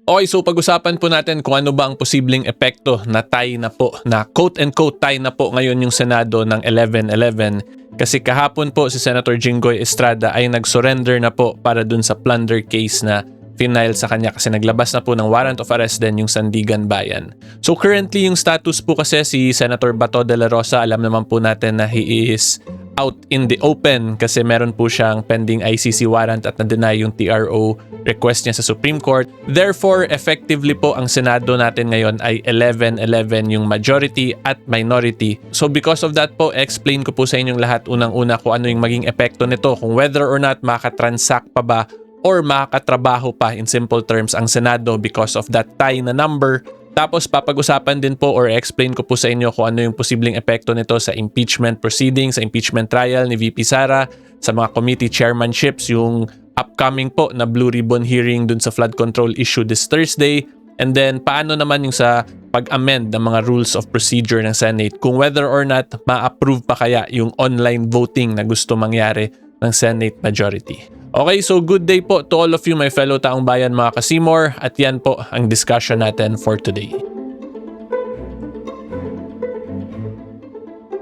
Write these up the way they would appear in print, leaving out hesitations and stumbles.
Okay, so pag-usapan po natin kung ano ba ang posibleng epekto na tie na po, na quote-unquote tie na po ngayon yung Senado ng 11-11 kasi kahapon po si Senator Jinggoy Estrada ay nag-surrender na po para dun sa plunder case na final sa kanya kasi naglabas na po ng warrant of arrest din yung Sandigan Bayan. So currently yung status po kasi si Senator Bato de la Rosa, alam naman po natin na he is out in the open kasi meron po siyang pending ICC warrant at na-deny yung TRO request niya sa Supreme Court. Therefore, effectively po ang Senado natin ngayon ay 11-11 yung majority at minority. So because of that po, explain ko po sa inyong lahat unang-una kung ano yung maging epekto nito, kung whether or not makatransact pa ba or makakatrabaho pa in simple terms ang Senado because of that tie na number. Tapos papag-usapan din po or explain ko po sa inyo kung ano yung posibleng epekto nito sa impeachment proceedings, sa impeachment trial ni VP Sara, sa mga committee chairmanships, yung upcoming po na Blue Ribbon hearing dun sa flood control issue this Thursday, and then paano naman yung sa pag-amend ng mga rules of procedure ng Senate, kung whether or not ma-approve pa kaya yung online voting na gusto mangyari ng Senate majority. Okay, so good day po to all of you, my fellow taong bayan, mga ka-C-More, at yan po ang discussion natin for today.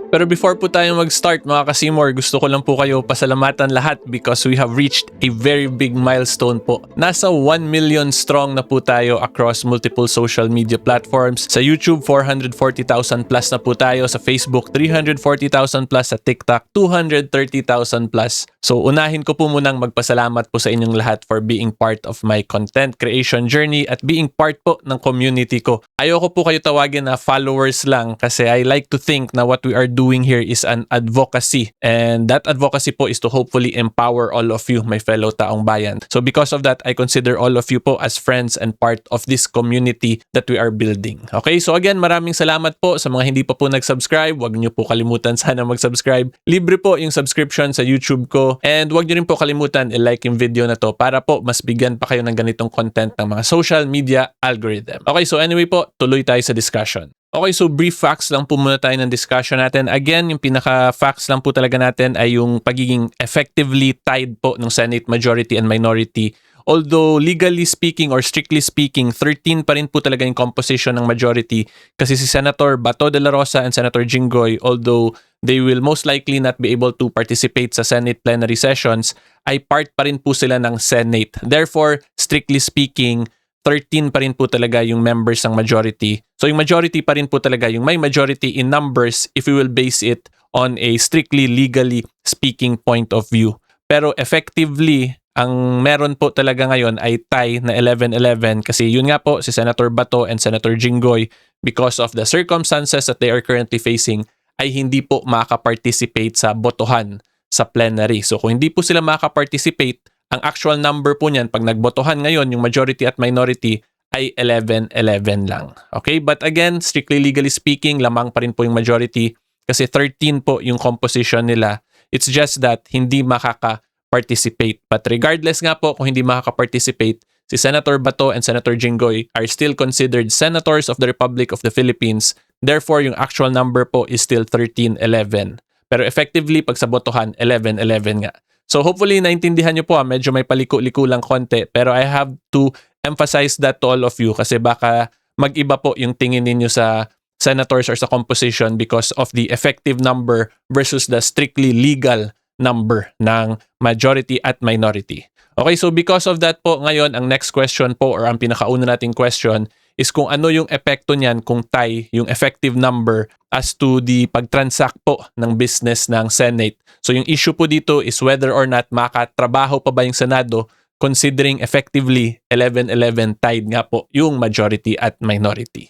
Pero before po tayo mag-start mga ka-C-More, gusto ko lang po kayo pasalamatan lahat because we have reached a very big milestone po. Nasa 1 million strong na po tayo across multiple social media platforms. Sa YouTube, 440,000 plus na po tayo. Sa Facebook, 340,000 plus. Sa TikTok, 230,000 plus. So unahin ko po munang magpasalamat po sa inyong lahat for being part of my content creation journey at being part po ng community ko. Ayoko po kayo tawagin na followers lang kasi I like to think na what we are doing here is an advocacy, and that advocacy po is to hopefully empower all of you, my fellow taong bayan. So because of that, I consider all of you po as friends and part of this community that we are building. Okay, so again, maraming salamat po sa mga hindi pa po nag-subscribe. Huwag niyo po kalimutan sana mag-subscribe. Libre po yung subscription sa YouTube ko, and huwag niyo rin po kalimutan i-like yung video na to para po mas bigyan pa kayo ng ganitong content ng mga social media algorithm. Okay, so anyway po, tuloy tayo sa discussion. Okay, so brief facts lang po muna tayo ng discussion natin. Again, yung pinaka-facts lang po talaga natin ay yung pagiging effectively tied po ng Senate majority and minority. Although legally speaking or strictly speaking, 13 pa rin po talaga yung composition ng majority kasi si Senator Bato de la Rosa and Senator Jinggoy, although they will most likely not be able to participate sa Senate plenary sessions, ay part pa rin po sila ng Senate. Therefore, strictly speaking, 13 pa rin po talaga yung members ng majority. So yung majority pa rin po talaga yung may majority in numbers if we will base it on a strictly legally speaking point of view. Pero effectively, ang meron po talaga ngayon ay tie na 11-11 kasi yun nga po si Senator Bato and Senator Jinggoy, because of the circumstances that they are currently facing, ay hindi po makaka-participate sa botohan sa plenary. So kung hindi po sila makaka-participate, ang actual number po niyan pag nagbotohan ngayon yung majority at minority ay 11-11 lang. Okay? But again, strictly legally speaking, lamang pa rin po yung majority kasi 13 po yung composition nila. It's just that hindi makaka-participate. But regardless nga po kung hindi makaka-participate, si Senator Bato and Senator Jinggoy are still considered senators of the Republic of the Philippines. Therefore, yung actual number po is still 13-11. Pero effectively, pag sa botohan, 11-11 nga. So hopefully naintindihan nyo po, medyo may paliko-liko lang konti, pero I have to emphasize that to all of you kasi baka mag-iba po yung tingin ninyo sa senators or sa composition because of the effective number versus the strictly legal number ng majority at minority. Okay, so because of that po, ngayon ang next question po or ang pinakauna nating question is kung ano yung epekto niyan kung tie yung effective number as to the pag-transact po ng business ng Senate. So yung issue po dito is whether or not makatrabaho pa ba yung Senado considering effectively 11-11 tied nga po yung majority at minority.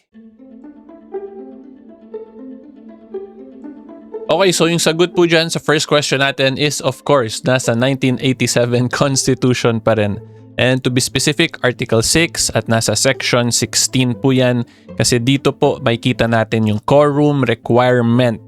Okay, so yung sagot po dyan sa first question natin is of course nasa 1987 Constitution pa rin. And to be specific, Article 6 at nasa Section 16 po yan kasi dito po makikita natin yung quorum requirement.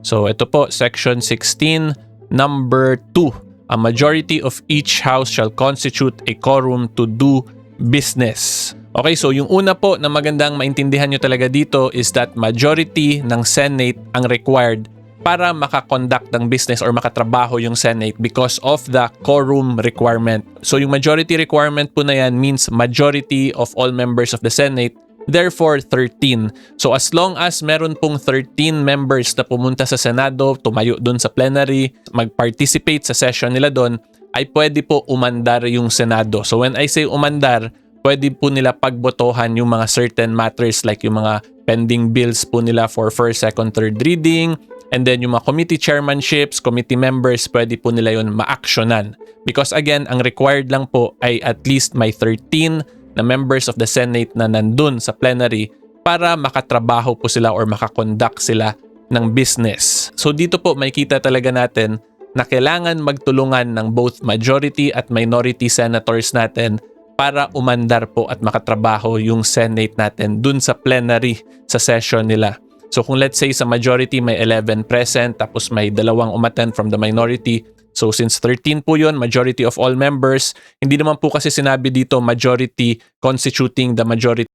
So ito po, Section 16, number 2. A majority of each house shall constitute a quorum to do business. Okay, so yung una po na magandang maintindihan nyo talaga dito is that majority ng Senate ang required para makakonduct ng business or makatrabaho yung Senate because of the quorum requirement. So yung majority requirement po na yan means majority of all members of the Senate, therefore 13. So as long as meron pong 13 members na pumunta sa Senado, tumayo dun sa plenary, mag-participate sa session nila dun, ay pwede po umandar yung Senado. So when I say umandar, pwede po nila pagbotohan yung mga certain matters like yung mga pending bills po nila for first, second, third reading, and then yung mga committee chairmanships, committee members, pwede po nila yun ma-actionan. Because again, ang required lang po ay at least may 13 na members of the Senate na nandun sa plenary para makatrabaho po sila or makakonduct sila ng business. So dito po makikita talaga natin na kailangan magtulungan ng both majority at minority senators natin para umandar po at makatrabaho yung Senate natin dun sa plenary sa session nila. So kung let's say sa majority may 11 present tapos may 2 umattend from the minority, so since 13 po yun, majority of all members, hindi naman po kasi sinabi dito majority constituting the majority.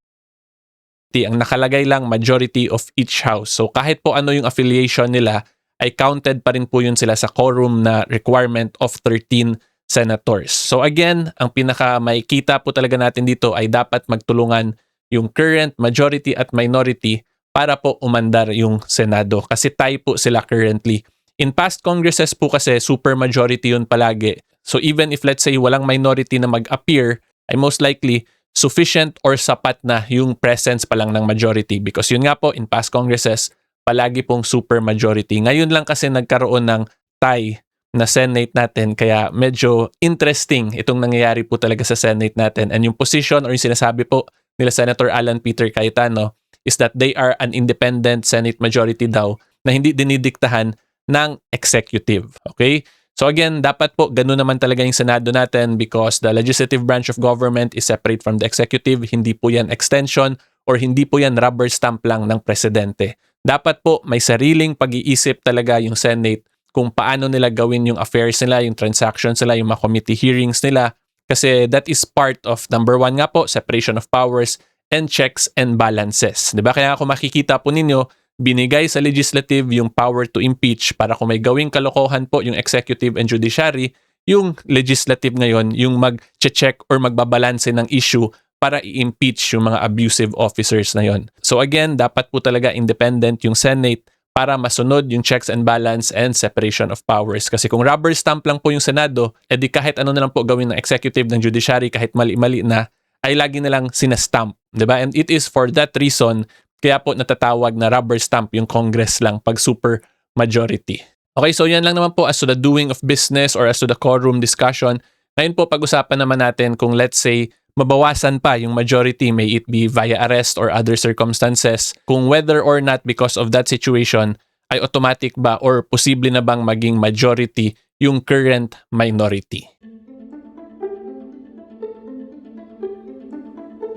Ang nakalagay lang majority of each house. So kahit po ano yung affiliation nila, ay counted pa rin po yun sila sa quorum na requirement of 13 senators. So again, ang pinaka makikita po talaga natin dito ay dapat magtulungan yung current majority at minority para po umandar yung Senado kasi tie po sila currently. In past Congresses po kasi super majority yun palagi. So even if let's say walang minority na mag-appear, ay most likely sufficient or sapat na yung presence pa lang ng majority because yun nga po in past Congresses, palagi pong super majority. Ngayon lang kasi nagkaroon ng tie na Senate natin kaya medyo interesting itong nangyayari po talaga sa Senate natin. And yung position or yung sinasabi po nila Senator Alan Peter Cayetano is that they are an independent Senate majority daw na hindi dinidiktahan ng executive. Okay? So again, dapat po ganun naman talaga yung Senado natin because the legislative branch of government is separate from the executive. Hindi po yan extension or hindi po yan rubber stamp lang ng presidente. Dapat po may sariling pag-iisip talaga yung Senate kung paano nila gawin yung affairs nila, yung transactions nila, yung mga committee hearings nila. Kasi that is part of, number 1 nga po, separation of powers and checks and balances. Diba? Kaya kung makikita po ninyo, binigay sa legislative yung power to impeach para kung may gawing kalokohan po yung executive and judiciary, yung legislative ngayon, yung mag-check or magbabalanse ng issue para i-impeach yung mga abusive officers na yon. So again, dapat po talaga independent yung Senate para masunod yung checks and balance and separation of powers. Kasi kung rubber stamp lang po yung Senado, edi kahit ano na lang po gawin ng executive, ng judiciary, kahit mali-mali na, ay lagi na lang sinastamp. Diba? And it is for that reason, kaya po natatawag na rubber stamp yung Congress lang pag super majority. Okay, so yan lang naman po as to the doing of business or as to the quorum discussion. Ngayon po pag-usapan naman natin kung let's say mabawasan pa yung majority, may it be via arrest or other circumstances, kung whether or not because of that situation ay automatic ba or posible na bang maging majority yung current minority.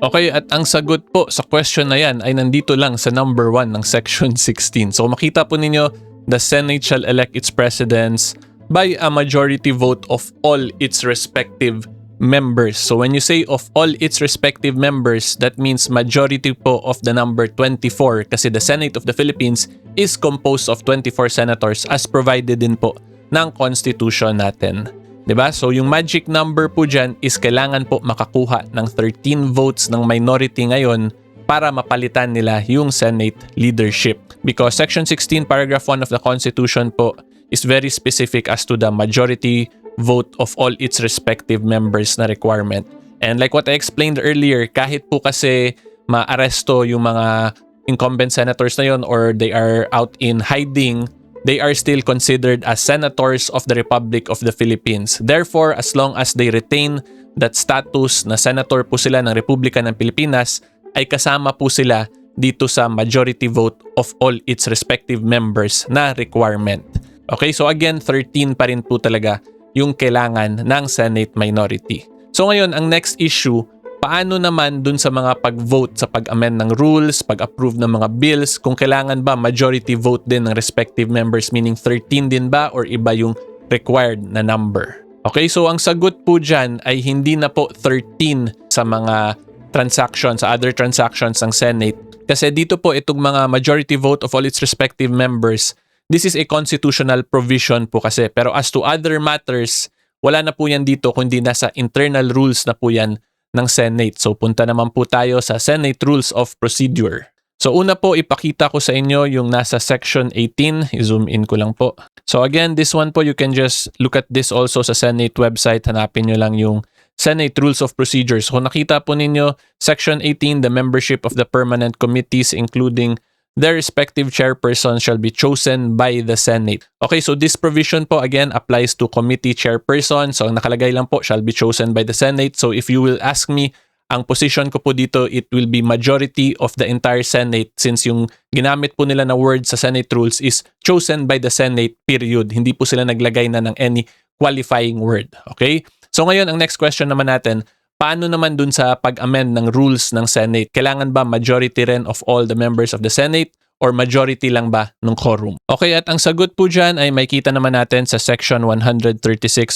Okay, at ang sagot po sa question na yan ay nandito lang sa number 1 ng section 16. So makita po ninyo, the Senate shall elect its presidents by a majority vote of all its respective members. So when you say of all its respective members, that means majority po of the number 24 kasi the Senate of the Philippines is composed of 24 senators as provided din po ng Constitution natin. 'Di ba? So yung magic number po dyan is kailangan po makakuha ng 13 votes ng minority ngayon para mapalitan nila yung Senate leadership. Because Section 16 Paragraph 1 of the Constitution po is very specific as to the majority vote of all its respective members na requirement. And like what I explained earlier, kahit po kasi maaresto yung mga incumbent senators na yon or they are out in hiding, they are still considered as senators of the Republic of the Philippines. Therefore, as long as they retain that status na senator po sila ng Republika ng Pilipinas, ay kasama po sila dito sa majority vote of all its respective members na requirement. Okay, so again, 13 pa rin po talaga yung kailangan ng Senate minority. So ngayon, ang next issue, paano naman dun sa mga pag-vote sa pag-amend ng rules, pag-approve ng mga bills, kung kailangan ba majority vote din ng respective members, meaning 13 din ba or iba yung required na number? Okay, so ang sagot po dyan ay hindi na po 13 sa mga transactions, sa other transactions ng Senate. Kasi dito po itong mga majority vote of all its respective members, This is a constitutional provision po kasi. Pero as to other matters, wala na po yan dito kundi nasa internal rules na po yan ng Senate. So punta naman po tayo sa Senate Rules of Procedure. So una po, ipakita ko sa inyo yung nasa section 18. I-zoom in ko lang po. So again, this one po, you can just look at this also sa Senate website. Hanapin nyo lang yung Senate Rules of Procedure. So kung nakita po ninyo, section 18, the membership of the permanent committees including their respective chairperson shall be chosen by the Senate. Okay, so this provision po again applies to committee chairperson. So ang nakalagay lang po, shall be chosen by the Senate. So if you will ask me, ang position ko po dito, it will be majority of the entire Senate since yung ginamit po nila na word sa Senate rules is chosen by the Senate, period. Hindi po sila naglagay na ng any qualifying word. Okay? So ngayon, ang next question naman natin, paano naman dun sa pag-amend ng rules ng Senate? Kailangan ba majority rin of all the members of the Senate or majority lang ba ng quorum? Okay, at ang sagot po dyan ay makita naman natin sa section 136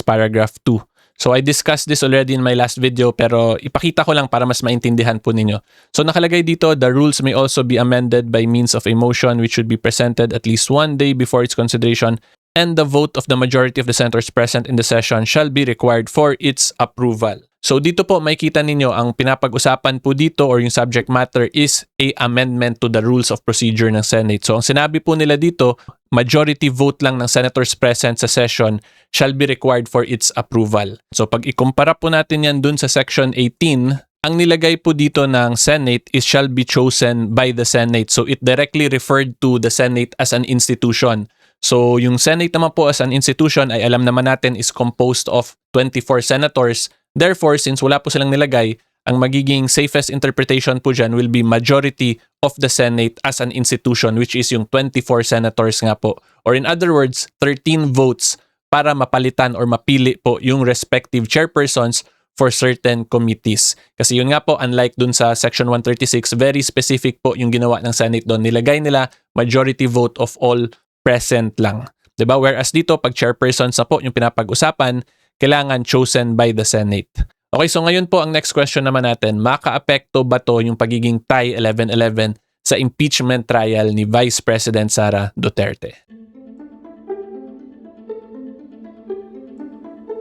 paragraph 2. So I discussed this already in my last video pero ipakita ko lang para mas maintindihan po ninyo. So nakalagay dito, the rules may also be amended by means of a motion which should be presented at least one day before its consideration and the vote of the majority of the senators present in the session shall be required for its approval. So dito po makikita ninyo ang pinapag-usapan po dito or yung subject matter is a amendment to the rules of procedure ng Senate. So ang sinabi po nila dito, majority vote lang ng senators present sa session shall be required for its approval. So pag ikumpara po natin yan dun sa section 18, ang nilagay po dito ng Senate is shall be chosen by the Senate. So it directly referred to the Senate as an institution. So yung Senate naman po as an institution ay alam naman natin is composed of 24 senators. Therefore, since wala po silang nilagay, ang magiging safest interpretation po dyan will be majority of the Senate as an institution, which is yung 24 senators nga po. Or in other words, 13 votes para mapalitan or mapili po yung respective chairpersons for certain committees. Kasi yun nga po, unlike dun sa section 136, very specific po yung ginawa ng Senate doon. Nilagay nila majority vote of all present lang. 'Di ba? Whereas dito, pag chairpersons na po yung pinapag-usapan, kailangan chosen by the Senate. Okay, so ngayon po ang next question naman natin, makaapekto ba to yung pagiging tie 11-11 sa impeachment trial ni Vice President Sara Duterte?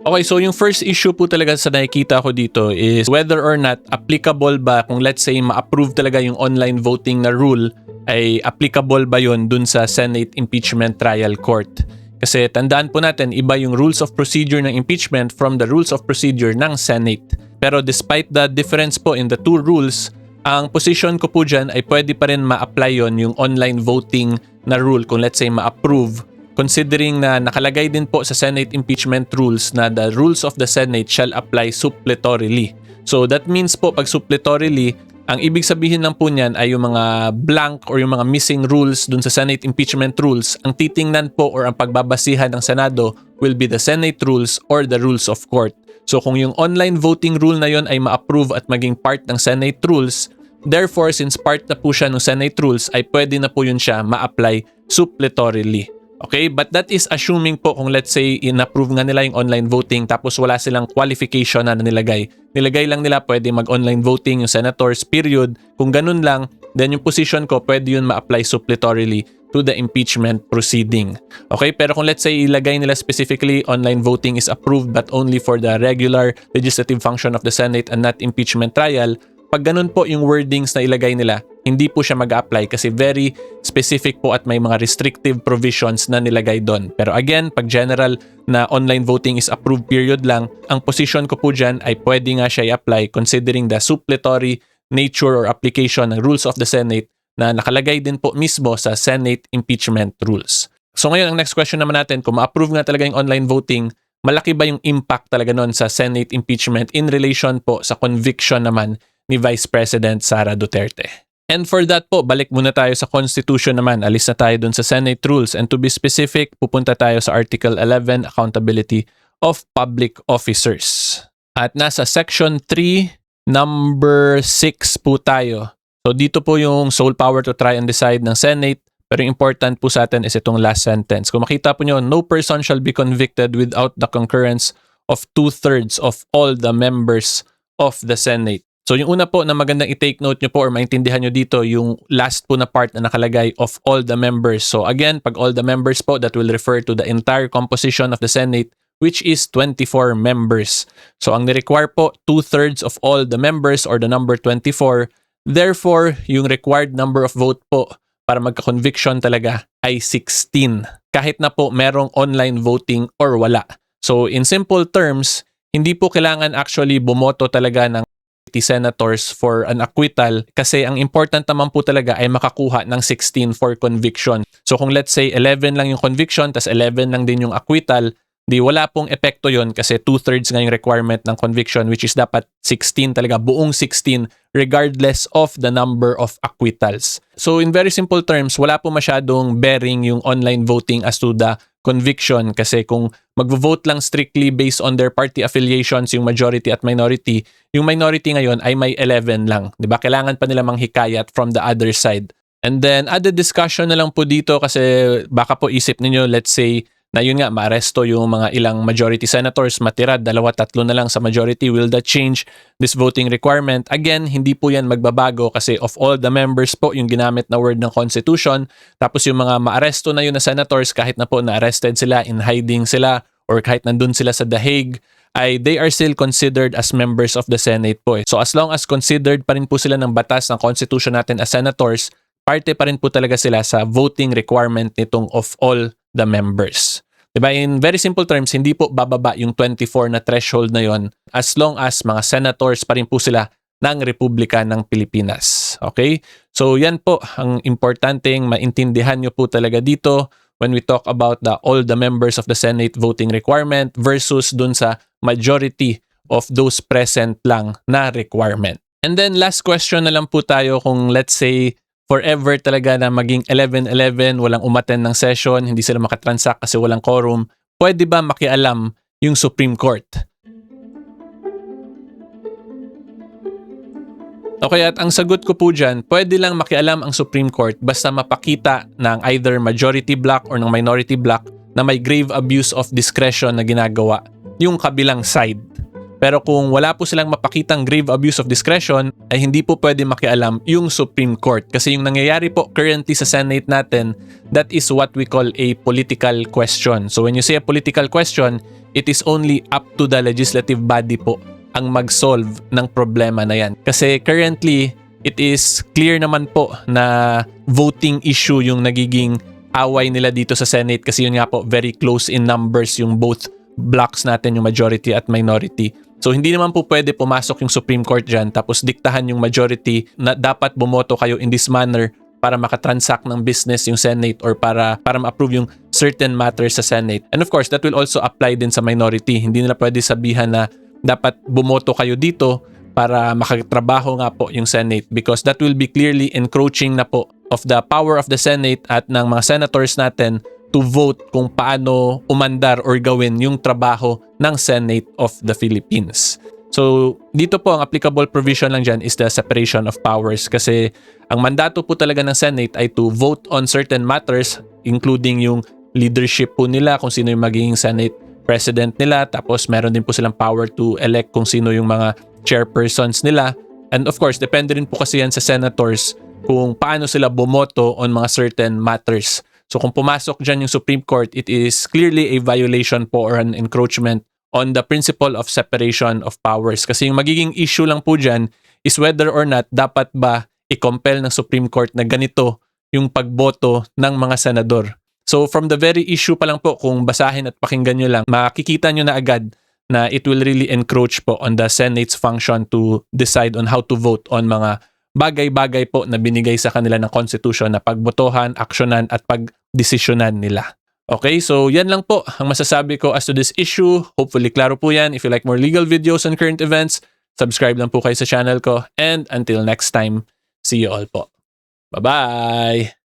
Okay, so yung first issue po talaga sa nakikita ko dito is whether or not applicable ba kung let's say ma-approve talaga yung online voting na rule ay applicable ba yun dun sa Senate Impeachment Trial Court. Kasi tandaan po natin, iba yung rules of procedure ng impeachment from the rules of procedure ng Senate. Pero despite the difference po in the two rules, ang position ko po dyan ay pwede pa rin ma-apply yon yung online voting na rule kung let's say ma-approve. Considering na nakalagay din po sa Senate impeachment rules na the rules of the Senate shall apply suppletorily. So that means po pag suppletorily, ang ibig sabihin lang po niyan ay yung mga blank or yung mga missing rules dun sa Senate impeachment rules, ang titingnan po or ang pagbabasihan ng Senado will be the Senate rules or the rules of court. So kung yung online voting rule na yon ay ma-approve at maging part ng Senate rules, therefore since part na po siya ng Senate rules ay pwede na po yun siya ma-apply suppletorily. Okay, but that is assuming po kung let's say in-approve nga nila yung online voting tapos wala silang qualification na nilagay. Nilagay lang nila pwede mag-online voting yung senators, period. Kung ganun lang, then yung position ko pwede yun ma-apply suppletorily to the impeachment proceeding. Okay, pero kung let's say ilagay nila specifically online voting is approved but only for the regular legislative function of the Senate and not impeachment trial, pag ganun po yung wordings na ilagay nila, hindi po siya mag-apply kasi very specific po at may mga restrictive provisions na nilagay doon. Pero again, pag general na online voting is approved period lang, ang position ko po dyan ay pwede nga siya i-apply considering the suppletory nature or application ng rules of the Senate na nakalagay din po mismo sa Senate impeachment rules. So ngayon, ang next question naman natin, kung ma-approve nga talaga yung online voting, malaki ba yung impact talaga nun sa Senate impeachment in relation po sa conviction naman ni Vice President Sara Duterte? And for that po, balik muna tayo sa Constitution naman. Alis na tayo dun sa Senate rules. And to be specific, pupunta tayo sa Article 11, Accountability of Public Officers. At nasa Section 3, Number 6 po tayo. So dito po yung sole power to try and decide ng Senate. Pero important po sa atin is itong last sentence. Kung makita po nyo, no person shall be convicted without the concurrence of 2/3 of all the members of the Senate. So yung una po na magandang i-take note nyo po or maintindihan nyo dito, yung last po na part na nakalagay of all the members. So again, pag all the members po, that will refer to the entire composition of the Senate, which is 24 members. So ang ni-require po, 2/3 of all the members or the number 24. Therefore, yung required number of vote po para magka-conviction talaga ay 16. Kahit na po merong online voting or wala. So in simple terms, hindi po kailangan actually bumoto talaga ng senators for an acquittal kasi ang important naman po talaga ay makakuha ng 16 for conviction. So kung let's say 11 lang yung conviction tas 11 lang din yung acquittal, di wala pong epekto yon kasi 2/3 nga yung requirement ng conviction, which is dapat 16 talaga, buong 16 regardless of the number of acquittals. So in very simple terms, wala po masyadong bearing yung online voting as to the conviction kasi kung magvo-vote lang strictly based on their party affiliations yung majority at minority, yung minority ngayon ay may 11 lang. 'Di ba? Kailangan pa nila manghikayat from the other side. And then added discussion na lang po dito kasi baka po isip ninyo, let's say na yun nga, maaresto yung mga ilang majority senators, matira, 2-3 na lang sa majority. Will that change this voting requirement? Again, hindi po yan magbabago kasi of all the members po yung ginamit na word ng Constitution. Tapos yung mga maaresto na yun na senators, kahit na po na-arrested sila, in hiding sila, or kahit nandun sila sa The Hague, ay they are still considered as members of the Senate po. So as long as considered pa rin po sila ng batas ng Constitution natin as senators, parte pa rin po talaga sila sa voting requirement nitong of all the members. Diba? In very simple terms, hindi po bababa yung 24 na threshold na yon as long as mga senators pa rin po sila ng Republika ng Pilipinas. Okay? So yan po ang importanteng maintindihan nyo po talaga dito when we talk about all the members of the Senate voting requirement versus dun sa majority of those present lang na requirement. And then last question na lang po tayo kung let's say forever talaga na maging 11-11, walang umattend ng session, hindi sila makatransact kasi walang quorum, pwede ba makialam yung Supreme Court? Okay, at ang sagot ko po dyan, pwede lang makialam ang Supreme Court basta mapakita ng either majority block or ng minority block na may grave abuse of discretion na ginagawa yung kabilang side. Pero kung wala po silang mapakitang grave abuse of discretion, ay hindi po pwede makialam yung Supreme Court. Kasi yung nangyayari po currently sa Senate natin, that is what we call a political question. So when you say a political question, it is only up to the legislative body po ang mag-solve ng problema na yan. Kasi currently, it is clear naman po na voting issue yung nagiging away nila dito sa Senate kasi yun nga po, very close in numbers yung both blocks natin, yung majority at minority. So hindi naman po pwede pumasok yung Supreme Court dyan tapos diktahan yung majority na dapat bumoto kayo in this manner para makatransact ng business yung Senate or para ma-approve yung certain matters sa Senate. And of course, that will also apply din sa minority. Hindi nila pwede sabihan na dapat bumoto kayo dito para makatrabaho nga po yung Senate because that will be clearly encroaching na po of the power of the Senate at ng mga senators natin to vote kung paano umandar or gawin yung trabaho ng Senate of the Philippines. So, dito po ang applicable provision lang dyan is the separation of powers kasi ang mandato po talaga ng Senate ay to vote on certain matters including yung leadership po nila kung sino yung magiging Senate President nila tapos meron din po silang power to elect kung sino yung mga chairpersons nila and of course, depende rin po kasi yan sa senators kung paano sila bumoto on mga certain matters. So kung pumasok dyan yung Supreme Court, it is clearly a violation po or an encroachment on the principle of separation of powers. Kasi yung magiging issue lang po dyan is whether or not dapat ba i-compel ng Supreme Court na ganito yung pagboto ng mga senador. So from the very issue pa lang po, kung basahin at pakinggan nyo lang, makikita nyo na agad na it will really encroach po on the Senate's function to decide on how to vote on mga bagay-bagay po na binigay sa kanila ng Constitution na pagbotohan, aksyonan at pagdesisyonan nila. Okay, so yan lang po ang masasabi ko as to this issue. Hopefully klaro po yan. If you like more legal videos and current events, subscribe lang po kayo sa channel ko. And until next time, see you all po. Bye-bye!